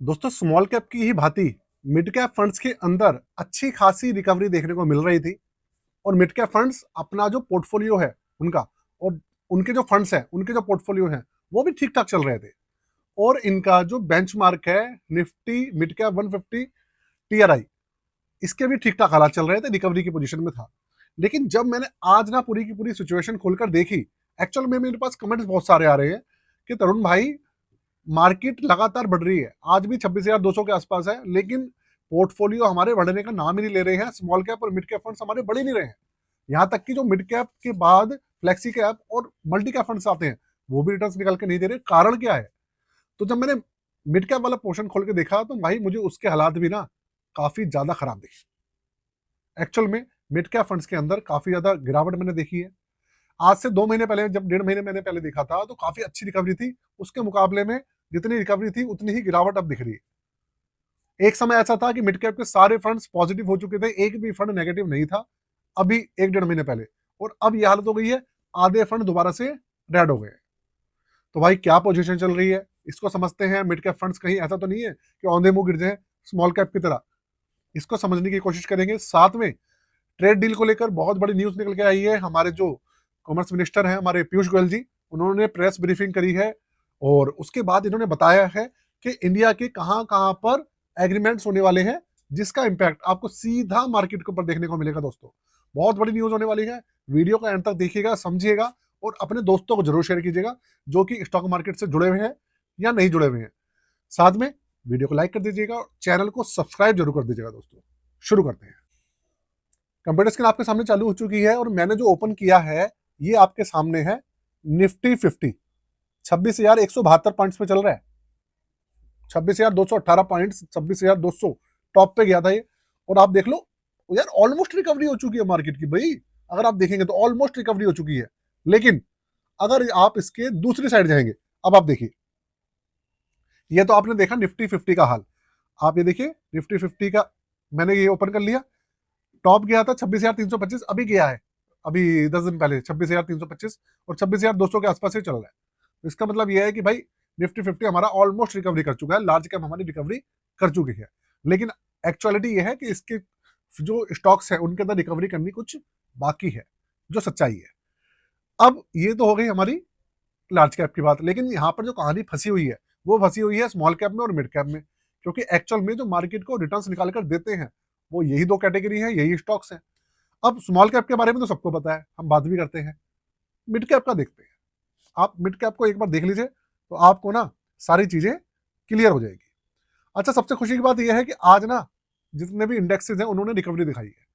दोस्तों small cap की ही भांति मिड कैप फंड्स के अंदर अच्छी खासी रिकवरी देखने को मिल रही थी और मिड कैप फंड्स अपना जो पोर्टफोलियो है उनका और उनके जो फंड्स हैं उनके जो पोर्टफोलियो हैं वो भी ठीक ठाक चल रहे थे और इनका जो बेंचमार्क है निफ्टी मिड कैप 150 टीआरआई इसके भी ठीक ठाक हालात चल रहे थे, रिकवरी की पोजीशन में था। लेकिन जब मैंने आज ना पूरी की पूरी सिचुएशन खोलकर देखी, एक्चुअल में मेरे पास कमेंट्स बहुत सारे आ रहे हैं कि तरुण भाई मार्केट लगातार बढ़ रही है, आज भी 26,200 के आसपास है, लेकिन पोर्टफोलियो हमारे बढ़ने का नाम ही नहीं ले रहे हैं। स्मॉल कैप और मिड कैप फंड्स हमारे बढ़ ही नहीं रहे हैं। यहाँ तक कि जो मिड कैप के बाद फ्लेक्सी कैप और मल्टी कैप फंड्स आते हैं वो भी रिटर्न्स निकल के नहीं दे रहे। कारण क्या है? तो जब मैंने मिड कैप वाला पोर्शन खोल के देखा तो भाई मुझे उसके हालात भी ना काफी ज्यादा खराब दिखे। एक्चुअल में मिड कैप फंड्स के अंदर काफी ज्यादा गिरावट मैंने देखी है। आज से 2 महीने पहले, जब 1.5 महीने मैंने पहले देखा था तो काफी अच्छी रिकवरी थी। उसके मुकाबले में जितनी रिकवरी थी उतनी ही गिरावट अब दिख रही है। एक समय ऐसा था कि मिड कैप के सारे फंड्स पॉजिटिव हो चुके थे, एक भी फंड नेगेटिव नहीं था अभी 1-1.5 महीने पहले। और अब यह हालत हो गई है, आधे फंड दोबारा से रेड हो गए। तो भाई क्या पोजीशन चल रही है इसको समझते हैं। मिड कैप फंड्स कहीं ऐसा तो नहीं है कि औंधे मुंह गिर जाए स्मॉल कैप की तरह, इसको समझने की कोशिश करेंगे। साथ में ट्रेड डील को लेकर बहुत बड़ी न्यूज निकल के आई है। हमारे जो कॉमर्स मिनिस्टर हैं हमारे पीयूष गोयल जी, उन्होंने प्रेस ब्रीफिंग करी है और उसके बाद इन्होंने बताया है कि इंडिया के कहां कहां पर एग्रीमेंट्स होने वाले हैं जिसका इंपैक्ट आपको सीधा मार्केट के ऊपर देखने को मिलेगा। दोस्तों बहुत बड़ी न्यूज होने वाली है, वीडियो का एंड तक देखिएगा, समझिएगा और अपने दोस्तों को जरूर शेयर कीजिएगा जो कि स्टॉक मार्केट से जुड़े हुए हैं या नहीं जुड़े हुए हैं। साथ में वीडियो को लाइक कर दीजिएगा और चैनल को सब्सक्राइब जरूर कर दीजिएगा। दोस्तों शुरू करते हैं। कंप्यूटर स्क्रीन आपके सामने चालू हो चुकी है और मैंने जो ओपन किया है ये आपके सामने है निफ्टी 50। 26,172 पॉइंट्स पे चल रहा है। 26,218 पॉइंट्स, 26,200 टॉप पे गया था ये। और आप देख लो यार, ऑलमोस्ट रिकवरी हो चुकी है मार्केट की भाई। अगर आप देखेंगे तो ऑलमोस्ट रिकवरी हो चुकी है। लेकिन अगर आप इसके दूसरी साइड जाएंगे, अब आप देखिए, ये तो आपने देखा निफ्टी 50 का हाल। आप ये देखिए निफ्टी 50 का, मैंने ये ओपन कर लिया, टॉप गया था 26,325, अभी गया है अभी 10 दिन पहले 26,325 और 26,200 के आसपास ही चल रहा है। तो इसका मतलब यह है कि भाई निफ्टी 50 हमारा ऑलमोस्ट रिकवरी कर चुका है, लार्ज कैप हमारी रिकवरी कर चुकी है। लेकिन एक्चुअलिटी यह है कि इसके जो स्टॉक्स है उनके अंदर रिकवरी करनी कुछ बाकी है, जो सच्चाई है। अब ये तो हो गई हमारी लार्ज कैप की बात, लेकिन यहाँ पर जो कहानी फंसी हुई है वो फंसी हुई है स्मॉल कैप में और मिड कैप में। क्योंकि एक्चुअल में जो मार्केट को रिटर्न्स निकाल कर देते हैं वो यही दो कैटेगरी है, यही स्टॉक्स हैं। अब स्मॉल कैप के बारे में तो सबको पता है, हम बात भी करते हैं। मिड कैप का देखते हैं। आप मिड कैप को एक बार देख लीजिए तो आपको ना सारी चीजें क्लियर हो जाएगी। अच्छा, सबसे खुशी की बात यह है कि आज ना जितने भी इंडेक्सेस हैं उन्होंने रिकवरी दिखाई है।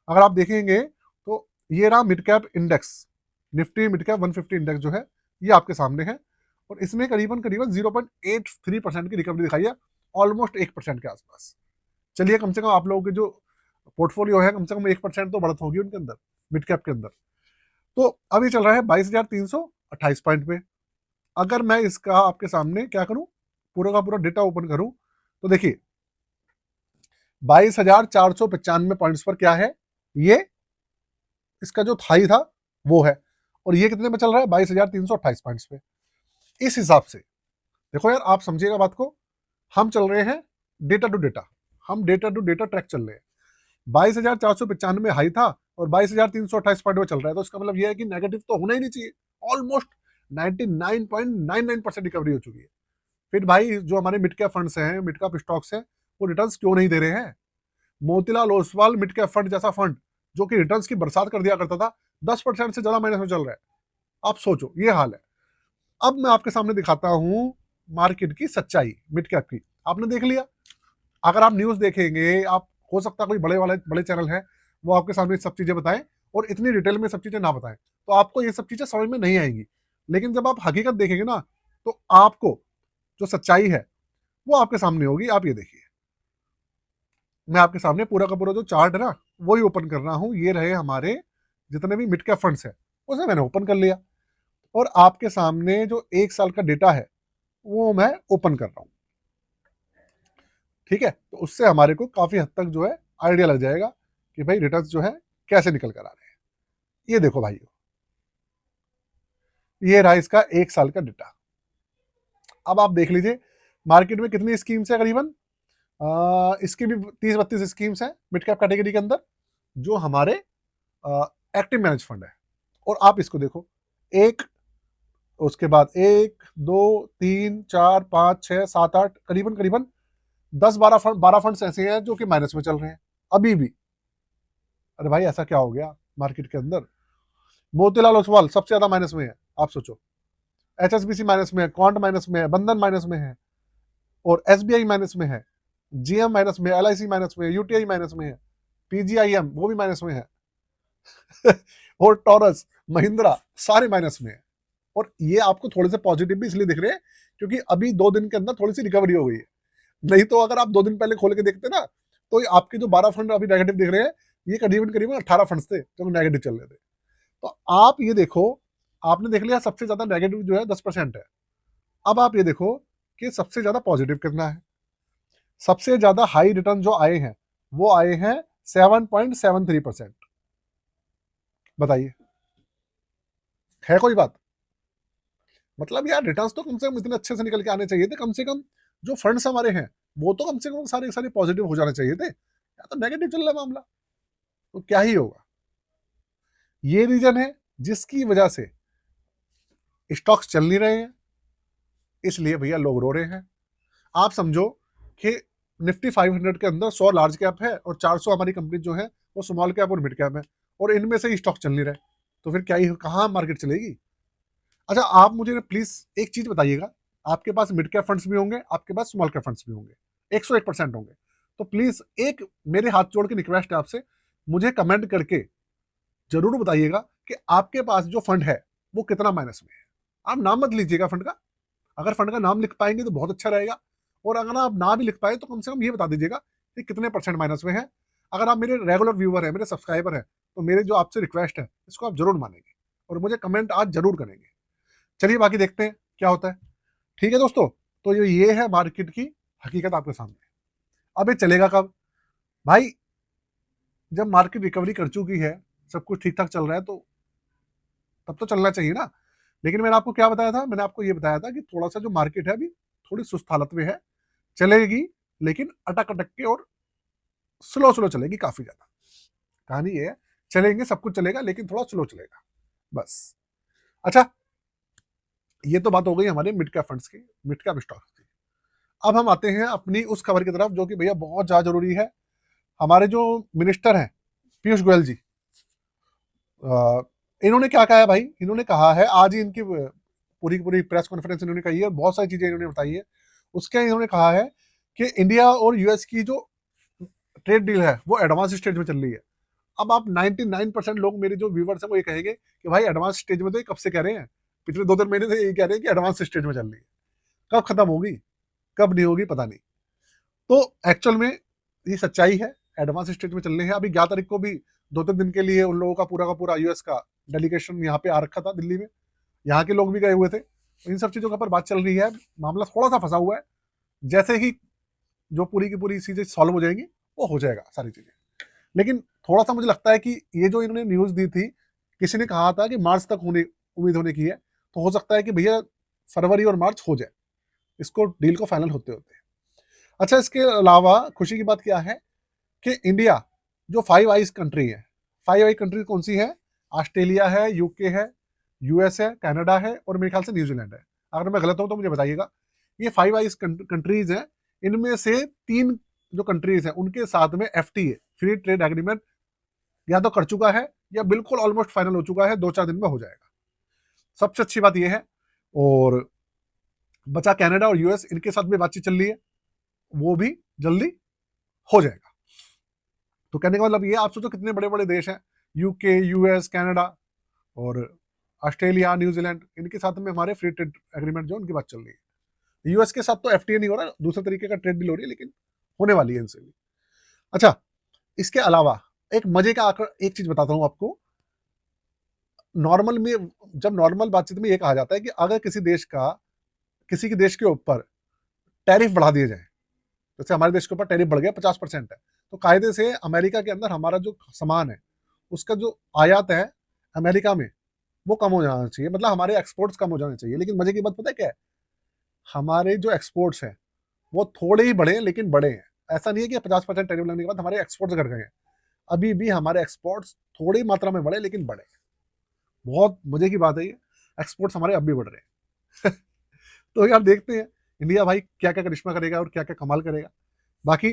अगर आप देखेंगे तो ये रहा mid cap index, Nifty mid cap 150 index जो है ये आपके सामने है और इसने करीबन करीबन 0.83% की रिकवरी दिखाई है, ऑलमोस्ट 1% के आसपास। चलिए, कम से कम आप लोगों के जो पोर्टफोलियो है कम से कम 1% तो बढ़त होगी उनके अंदर, मिड कैप के अंदर। तो अभी चल रहा है 22,328 पॉइंट पे। अगर मैं इसका आपके सामने क्या करूं, पूरा का पूरा डेटा ओपन करूं तो देखिए 22,495 पॉइंट्स पर क्या है, ये इसका जो हाई था वो है। और ये कितने में चल रहा है? 22,328 पॉइंट्स पे। इस हिसाब से देखो यार, आप समझिएगा बात को, हम चल रहे हैं डेटा टू डेटा, हम डेटा टू डेटा ट्रैक चल रहे हैं। 22,495 हाई था और 22,328 पॉइंट में चल रहा है, तो इसका मतलब यह है कि नेगेटिव तो होना ही नहीं चाहिए। ऑलमोस्ट 99.99% रिकवरी हो चुकी है। फिर भाई जो हमारे मिड कैप फंड्स हैं, मिड कैप स्टॉक्स हैं, वो रिटर्न्स क्यों नहीं दे रहे हैं? Motilal Oswal mid cap fund जैसा फंड जो कि रिटर्न्स की बरसात कर दिया करता था, 10% से ज्यादा माइनस में चल रहा है। आप सोचो, ये हाल है। अब मैं आपके सामने दिखाता हूं मार्केट की सच्चाई मिड कैप की। आपने देख लिया, अगर आप न्यूज देखेंगे, आप हो सकता है कोई बड़े चैनल है वो आपके सामने सब चीजें बताएं और इतनी डिटेल में सब चीजें ना बताएं, तो आपको ये सब चीजें समझ में नहीं आएंगी। लेकिन जब आप हकीकत देखेंगे ना तो आपको जो सच्चाई है वो आपके सामने होगी। आप ये देखिए, मैं आपके सामने पूरा का पूरा जो चार्ट है ना वही ओपन कर रहा हूं। ये रहे हमारे जितने भी मिड कैप फंड्स है, उसे मैंने ओपन कर लिया और आपके सामने जो 1 साल का डेटा है वो मैं ओपन कर रहा हूं। ठीक है, तो उससे हमारे को काफी हद तक जो है आइडिया लग जाएगा कि भाई रिटर्न्स जो है कैसे निकल कर आ रहे हैं। ये देखो भाइयों, ये रहा इसका 1 साल का डेटा। अब आप देख लीजिए मार्केट में कितनी स्कीम्स है करीबन, इसकी भी 30-32 स्कीम्स हैं मिड कैप कैटेगरी के अंदर, जो हमारे एक्टिव मैनेज फंड है। और आप इसको देखो, एक, उसके बाद 1 2 3 4 5 6 7 8 करीबन करीबन 10-12 फंड्स ऐसे हैं जो कि माइनस में चल रहे हैं अभी भी। अरे भाई ऐसा क्या हो गया मार्केट के अंदर? मोतीलाल ओसवाल सबसे ज्यादा माइनस में है, आप सोचो। एचएसबीसी माइनस में है, क्वांट माइनस में है, बंधन माइनस में है, और एसबीआई माइनस में है, जीएम माइनस में है, एलआईसी माइनस में है, यूटीआई माइनस में है, पीजीआईएम वो भी माइनस में है और टॉरस, महिंद्रा सारे माइनस में है। और ये आपको थोड़े से पॉजिटिव भी इसलिए दिख रहे हैं क्योंकि अभी 2 दिन के अंदर थोड़ी सी रिकवरी हो गई है। नहीं तो अगर आप 2 दिन पहले खोल के देखते ना, तो आपके जो 12 फंड अभी नेगेटिव दिख रहे हैं, ये करीबन करीबन 18 फंड्स थे जो नेगेटिव चल रहे थे। तो आप ये देखो, आपने देख लिया सबसे ज्यादा नेगेटिव जो है 10% है। अब आप ये देखो कि सबसे ज्यादा पॉजिटिव कितना है। सबसे ज्यादा हाई रिटर्न जो आए हैं वो आए हैं 7.73%। बताइए, है कोई बात? मतलब यार रिटर्न्स तो कम से कम इतने अच्छे से निकल के आने चाहिए थे, कम से कम जो फंड्स हमारे हैं वो तो कम से कम सारे सारे पॉजिटिव हो जाने चाहिए थे, या तो नेगेटिव चल रहा है मामला, तो क्या ही होगा। ये रीजन है जिसकी वजह से स्टॉक्स चल नहीं रहे हैं, इसलिए भैया लोग रो रहे हैं। आप समझो कि निफ्टी 500 के अंदर 100 लार्ज कैप है और 400 हमारी कंपनी जो है वो स्मॉल कैप और मिड कैप है, और इनमें से ही स्टॉक चल नहीं रहे, तो फिर क्या ही, कहाँ मार्केट चलेगी? अच्छा आप मुझे प्लीज एक चीज बताइएगा, आपके पास मिड कैप फंड्स भी होंगे, आपके पास स्मॉल कैप फंड्स भी होंगे, 101% होंगे। तो प्लीज एक मेरे हाथ जोड़ के रिक्वेस्ट है आपसे, मुझे कमेंट करके जरूर बताइएगा कि आपके पास जो फंड है वो कितना माइनस में है। आप नाम मत लीजिएगा फंड का, अगर फंड का नाम लिख पाएंगे तो बहुत अच्छा रहेगा, और अगर आप ना भी लिख पाए तो कम से कम ये बता दीजिएगा कि कितने परसेंट माइनस में है। अगर आप मेरे रेगुलर व्यूअर हैं, मेरे सब्सक्राइबर हैं, तो मेरे जो आपसे रिक्वेस्ट है इसको आप जरूर मानेंगे और मुझे कमेंट आज जरूर करेंगे। चलिए बाकी देखते हैं क्या होता है। ठीक है दोस्तों, तो ये है मार्केट की हकीकत आपके सामने। अब ये चलेगा कब भाई? जब मार्केट रिकवरी कर चुकी है, सब कुछ ठीक ठाक चल रहा है, तो तब तो चलना चाहिए ना। लेकिन मैंने आपको क्या बताया था? मैंने आपको ये बताया था कि थोड़ा सा जो मार्केट है अभी थोड़ी सुस्त हालत में है, चलेगी लेकिन अटक अटक के, और स्लो स्लो चलेगी काफी ज्यादा। कहानी ये है, चलेंगे सब कुछ चलेगा लेकिन थोड़ा स्लो चलेगा, बस। अच्छा, ये तो बात हो गई हमारे मिड कैप फंड्स की, मिड कैप स्टॉक्स की। अब हम आते हैं अपनी उस खबर की तरफ जो कि भैया बहुत ज्यादा जरूरी है। हमारे जो मिनिस्टर हैं पीयूष गोयल जी, इन्होंने क्या कहा है भाई? इन्होंने कहा है, आज ही इनकी पूरी पूरी प्रेस कॉन्फ्रेंस इन्होंने कही है, बहुत सारी चीजें इन्होंने बताई है। उसके इन्होंने कहा है कि इंडिया और यूएस की जो ट्रेड डील है वो एडवांस स्टेज में चल रही है। अब आप 99% लोग मेरे जो व्यूवर्स हैं वो ये कहेंगे कि भाई एडवांस स्टेज में तो ये कब से कह रहे हैं, पिछले 2-3 महीने से ये कह रहे हैं कि एडवांस स्टेज में चल रही है। कब खत्म होगी, कब नहीं होगी पता नहीं। तो एक्चुअल में ये सच्चाई है, एडवांस स्टेज में चल रहे हैं। अभी 11 तारीख को भी 2-3 दिन के लिए उन लोगों का पूरा यूएस का डेलीगेशन यहाँ पे आ रखा था दिल्ली में, यहाँ के लोग भी गए हुए थे। तो इन सब चीजों के ऊपर बात चल रही है, मामला थोड़ा सा फंसा हुआ है। जैसे ही जो पूरी की पूरी चीजें सॉल्व हो जाएंगी वो हो जाएगा सारी चीजें। लेकिन थोड़ा सा मुझे लगता है कि ये जो इन्होंने न्यूज दी थी, किसी ने कहा था कि मार्च तक होने उम्मीद होने की है, तो हो सकता है कि भैया फरवरी और मार्च हो जाए इसको डील को फाइनल होते होते। अच्छा, इसके अलावा खुशी की बात क्या है कि इंडिया जो 5 आइज कंट्री है, 5 आई कंट्री कौन सी है? ऑस्ट्रेलिया है, यूके है, यूएस है, कनाडा है, और मेरे ख्याल से न्यूजीलैंड है। अगर मैं गलत हूं तो मुझे बताइएगा। ये 5 आइज कंट्रीज हैं, इनमें से 3 जो कंट्रीज हैं उनके साथ में एफटीए, फ्री ट्रेड एग्रीमेंट, या तो कर चुका है या बिल्कुल ऑलमोस्ट फाइनल हो चुका है, 2-4 दिन में हो जाएगा। सबसे अच्छी बात यह है। और बचा कनाडा और यूएस, इनके साथ भी बातचीत चल रही है, वो भी जल्दी हो जाएगा। तो कहने का मतलब ये, आप सोचो कितने बड़े बड़े देश हैं, यूके, यूएस, कनाडा और ऑस्ट्रेलिया, न्यूजीलैंड, इनके साथ में हमारे फ्री ट्रेड एग्रीमेंट जो उनकी बात चल रही है। यूएस के साथ तो एफटीए नहीं हो रहा, दूसरे तरीके का ट्रेड डील हो रही है, लेकिन होने वाली है इनसे भी। अच्छा, इसके अलावा एक मजे का एक चीज बताता हूं आपको। नॉर्मल में, जब नॉर्मल बातचीत में ये कहा जाता है कि अगर किसी के देश के ऊपर टैरिफ बढ़ा दिए जाए, जैसे हमारे देश के ऊपर टैरिफ बढ़ गया 50% है, तो कायदे से अमेरिका के अंदर हमारा जो सामान है उसका जो आयात है अमेरिका में वो कम हो जाना चाहिए, मतलब हमारे एक्सपोर्ट्स कम हो जाने चाहिए। लेकिन मजे की बात पता है क्या है? हमारे जो एक्सपोर्ट्स हैं वो थोड़े ही बढ़े हैं लेकिन बड़े हैं। ऐसा नहीं है कि 50% टैरिफ लगने के बाद हमारे एक्सपोर्ट्स घट गए हैं। अभी भी हमारे एक्सपोर्ट्स थोड़ी मात्रा में बढ़े लेकिन बढ़े। बहुत मजे की बात है ये, एक्सपोर्ट्स हमारे अब भी बढ़ रहे हैं। तो यार देखते हैं इंडिया भाई क्या क्या करिश्मा करेगा और क्या क्या कमाल करेगा। बाकी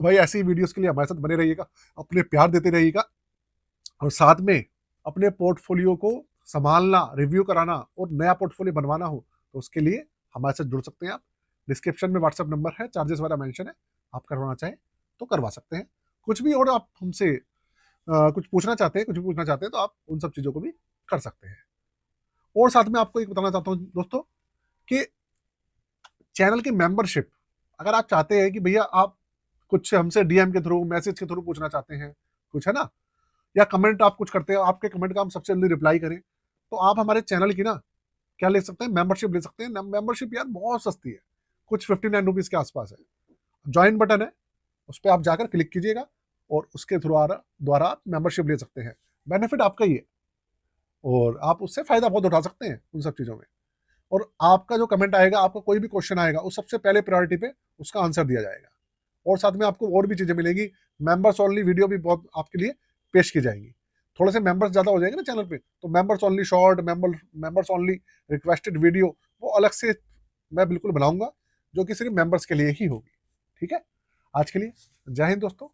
भाई ऐसी वीडियोस के लिए हमारे साथ बने रहिएगा, अपने प्यार देते रहिएगा, और साथ में अपने पोर्टफोलियो को संभालना, रिव्यू कराना और नया पोर्टफोलियो बनवाना हो तो उसके लिए हमारे साथ जुड़ सकते हैं आप। डिस्क्रिप्शन में व्हाट्सएप नंबर है, चार्जेस वाला मेंशन है, आप करवाना चाहें तो करवा सकते हैं। कुछ भी और आप हमसे कुछ पूछना चाहते हैं, कुछ भी पूछना चाहते हैं तो आप उन सब चीज़ों को भी कर सकते हैं। और साथ में आपको एक बताना चाहता हूँ दोस्तों कि चैनल की मेंबरशिप, अगर आप चाहते हैं कि भैया आप कुछ हमसे डीएम के थ्रू, मैसेज के थ्रू पूछना चाहते हैं कुछ, है ना, या कमेंट आप कुछ करते हैं, आपके कमेंट का हम सबसे जल्दी रिप्लाई करें, तो आप हमारे चैनल की ना क्या ले सकते हैं, मेंबरशिप ले सकते हैं। मेंबरशिप यार बहुत सस्ती है, कुछ 59 रुपीज़ के आसपास है। ज्वाइन बटन है, उस पर आप जाकर क्लिक कीजिएगा और उसके थ्रू द्वारा आप मेंबरशिप ले सकते हैं। बेनिफिट आपका ही है और आप उससे फायदा बहुत उठा सकते हैं उन सब चीज़ों में। और आपका जो कमेंट आएगा, आपका कोई भी क्वेश्चन आएगा, उस सबसे पहले प्रायोरिटी पे उसका आंसर दिया जाएगा। और साथ में आपको और भी चीज़ें मिलेंगी, मेंबर्स ओनली वीडियो भी बहुत आपके लिए पेश की जाएंगी। थोड़े से मेंबर्स ज़्यादा हो जाएंगे ना चैनल पे, तो members only short, members only requested video वो अलग से मैं बिल्कुल बनाऊंगा, जो कि सिर्फ मेंबर्स के लिए ही होगी। ठीक है, आज के लिए जय हिंद दोस्तों।